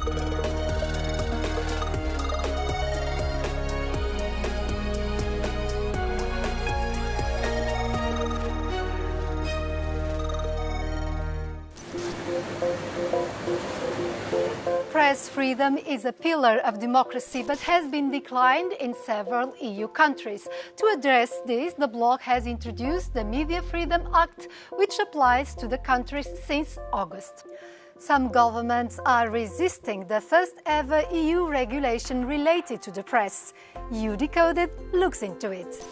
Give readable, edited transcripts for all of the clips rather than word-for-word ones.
Press freedom is a pillar of democracy but has been declined in several EU countries. To address this, the bloc has introduced the Media Freedom Act, which applies to the countries since August. Some governments are resisting the first ever EU regulation related to the press. EU Decoded looks into it.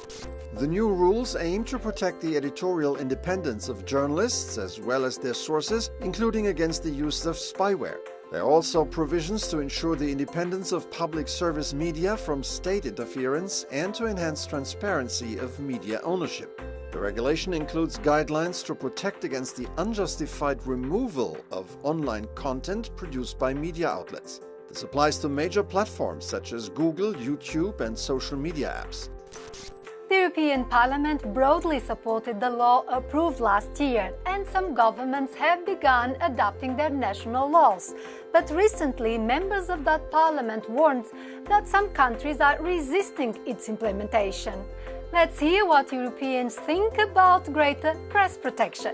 The new rules aim to protect the editorial independence of journalists as well as their sources, including against the use of spyware. There are also provisions to ensure the independence of public service media from state interference and to enhance transparency of media ownership. The regulation includes guidelines to protect against the unjustified removal of online content produced by media outlets. This applies to major platforms such as Google, YouTube, and social media apps. The European Parliament broadly supported the law approved last year, and some governments have begun adopting their national laws. But recently, members of that parliament warned that some countries are resisting its implementation. Let's hear what Europeans think about greater press protection.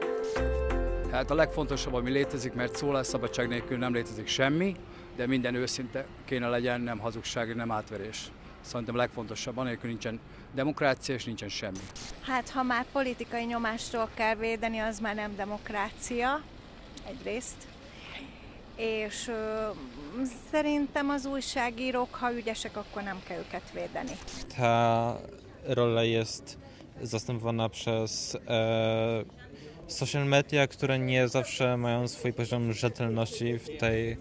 Hát a legfontosabb, ami létezik, mert szólásszabadság nélkül nem létezik semmi, de minden őszinte kéne legyen, nem hazugság, nem átverés. Szerintem a legfontosabb, anélkül nincsen demokrácia és nincsen semmi. Hát ha már politikai nyomástól kell védeni, az már nem demokrácia, egyrészt. És szerintem az újságírók, ha ügyesek, akkor nem kell őket védeni. Ta rola jest zastępowana przez social media, które nie zawsze mają swój poziom rzetelności w tej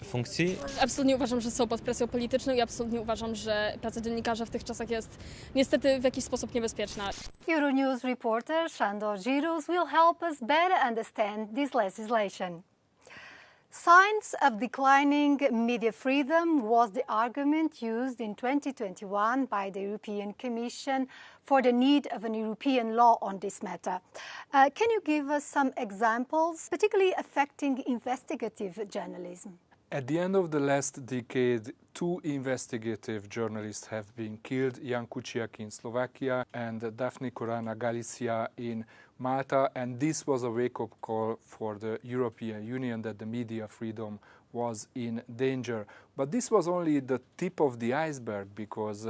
funkcji. Absolutnie uważam, że są pod presją polityczną i absolutnie uważam, że praca dziennikarza w tych czasach jest niestety w jakiś sposób niebezpieczna. Euronews reporter Sandor Giros will help us better understand this legislation. Signs of declining media freedom was the argument used in 2021 by the European Commission for the need of an European law on this matter. Can you give us some examples, particularly affecting investigative journalism? At the end of the last decade, 2 investigative journalists have been killed, Jan Kuciak in Slovakia and Daphne Caruana Galizia in Malta, and this was a wake-up call for the European Union that the media freedom was in danger. But this was only the tip of the iceberg, because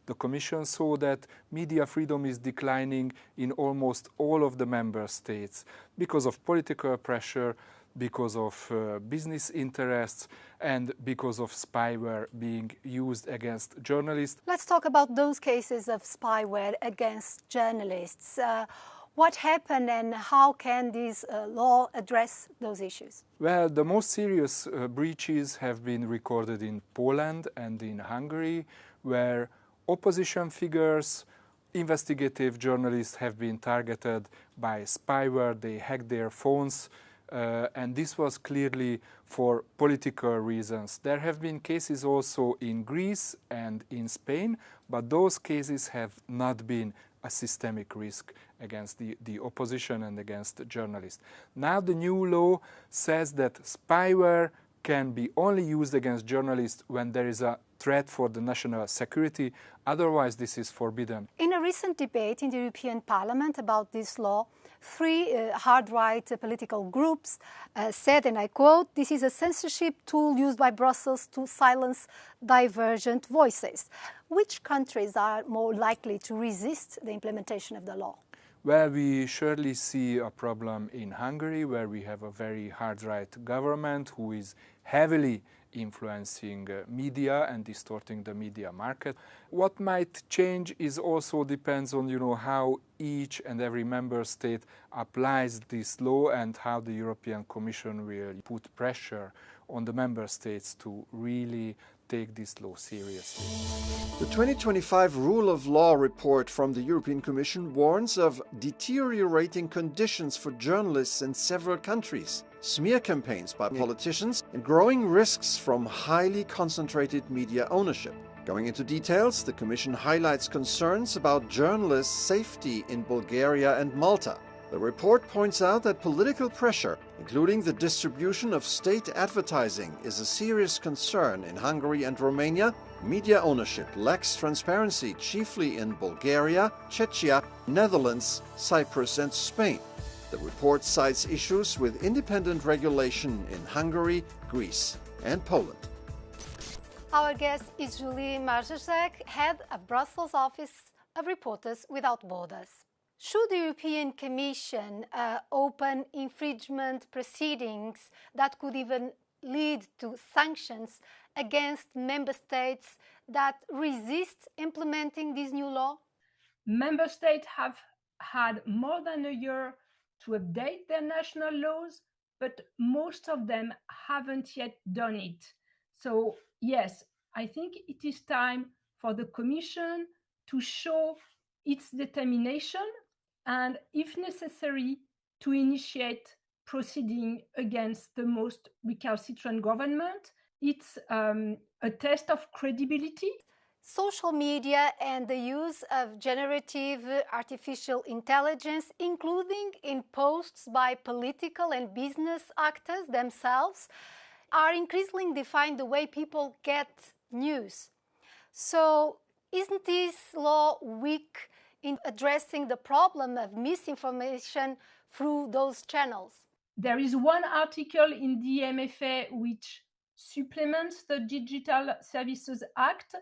the Commission saw that media freedom is declining in almost all of the member states because of political pressure, because of business interests, and because of spyware being used against journalists. Let's talk about those cases of spyware against journalists. What happened and how can this law address those issues? Well, the most serious breaches have been recorded in Poland and in Hungary, where opposition figures, investigative journalists have been targeted by spyware. They hacked their phones. And this was clearly for political reasons. There have been cases also in Greece and in Spain, but those cases have not been a systemic risk against the opposition and against journalists. Now the new law says that spyware can be only used against journalists when there is a threat for the national security. Otherwise, this is forbidden. In a recent debate in the European Parliament about this law, 3 hard-right political groups said, and I quote, "This is a censorship tool used by Brussels to silence divergent voices." Which countries are more likely to resist the implementation of the law? Well, we surely see a problem in Hungary, where we have a very hard-right government who is heavily influencing media and distorting the media market. What might change is also depends on, how each and every member state applies this law and how the European Commission will put pressure on the member states to really take this law seriously. The 2025 Rule of Law report from the European Commission warns of deteriorating conditions for journalists in several countries, smear campaigns by politicians, and growing risks from highly concentrated media ownership. Going into details, the Commission highlights concerns about journalists' safety in Bulgaria and Malta. The report points out that political pressure, including the distribution of state advertising, is a serious concern in Hungary and Romania. Media ownership lacks transparency, chiefly in Bulgaria, Czechia, Netherlands, Cyprus, and Spain. The report cites issues with independent regulation in Hungary, Greece, and Poland. Our guest is Julie Marzazek, head of Brussels office of Reporters Without Borders. Should the European Commission open infringement proceedings that could even lead to sanctions against member states that resist implementing this new law? Member states have had more than a year to update their national laws, but most of them haven't yet done it. So yes, I think it is time for the Commission to show its determination and, if necessary, to initiate proceeding against the most recalcitrant government. It's a test of credibility. Social media and the use of generative artificial intelligence, including in posts by political and business actors themselves, are increasingly defining the way people get news. So isn't this law weak in addressing the problem of misinformation through those channels? There is one article in the MFA which supplements the Digital Services Act,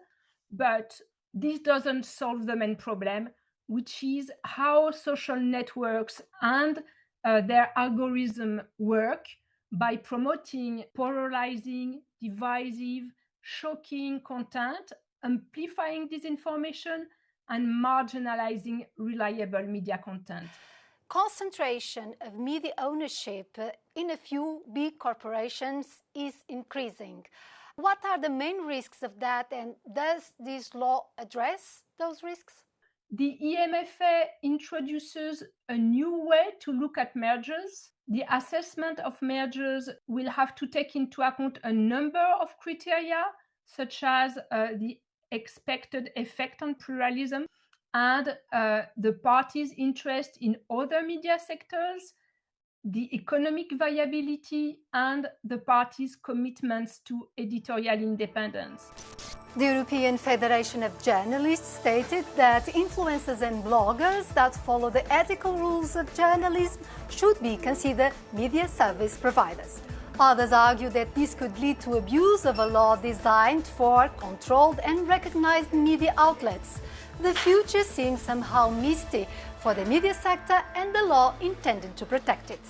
but this doesn't solve the main problem, which is how social networks and their algorithm work by promoting polarizing, divisive, shocking content, amplifying disinformation, and marginalizing reliable media content. Concentration of media ownership in a few big corporations is increasing. What are the main risks of that, and does this law address those risks? The EMFA introduces a new way to look at mergers. The assessment of mergers will have to take into account a number of criteria, such as the expected effect on pluralism and the party's interest in other media sectors, the economic viability, and the party's commitments to editorial independence. The European Federation of Journalists stated that influencers and bloggers that follow the ethical rules of journalism should be considered media service providers. Others argue that this could lead to abuse of a law designed for controlled and recognized media outlets. The future seems somehow misty for the media sector and the law intended to protect it.